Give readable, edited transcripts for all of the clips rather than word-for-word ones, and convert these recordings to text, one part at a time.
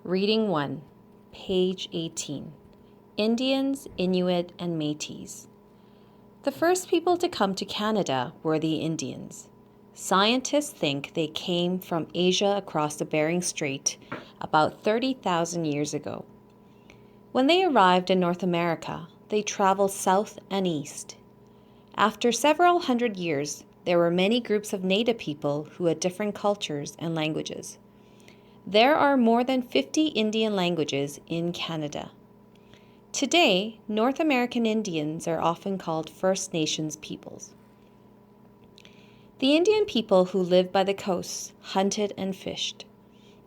Reading 1, page 18. Indians, Inuit, and Métis. The first people to come to Canada were the Indians. Scientists think they came from Asia across the Bering Strait about 30,000 years ago. When they arrived in North America, they traveled south and east. After several hundred years, there were many groups of native people who had different cultures and languages. There are more than 50 Indian languages in Canada. Today, North American Indians are often called First Nations peoples. The Indian people who lived by the coasts hunted and fished.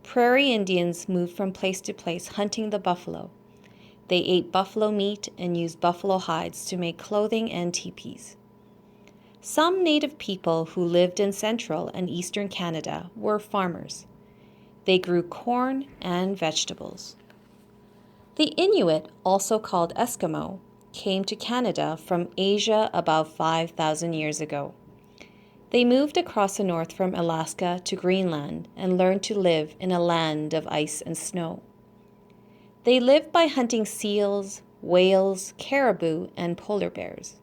Prairie Indians moved from place to place hunting the buffalo. They ate buffalo meat and used buffalo hides to make clothing and teepees. Some native people who lived in central and eastern Canada were farmers. They grew corn and vegetables. The Inuit, also called Eskimo, came to Canada from Asia about 5,000 years ago. They moved across the north from Alaska to Greenland and learned to live in a land of ice and snow. They lived by hunting seals, whales, caribou, and polar bears.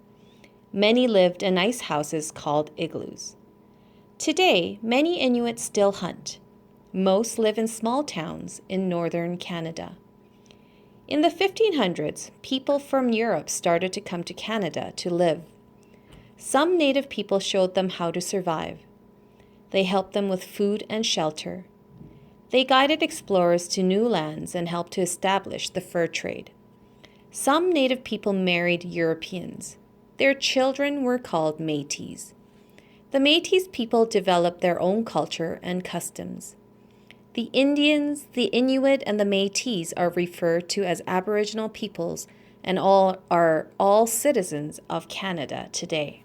Many lived in ice houses called igloos. Today, many Inuit still hunt. Most live in small towns in northern Canada. In the 1500s, people from Europe started to come to Canada to live. Some native people showed them how to survive. They helped them with food and shelter. They guided explorers to new lands and helped to establish the fur trade. Some native people married Europeans. Their children were called Métis. The Métis people developed their own culture and customs. The Indians, the Inuit, and the Métis are referred to as Aboriginal peoples and are all citizens of Canada today.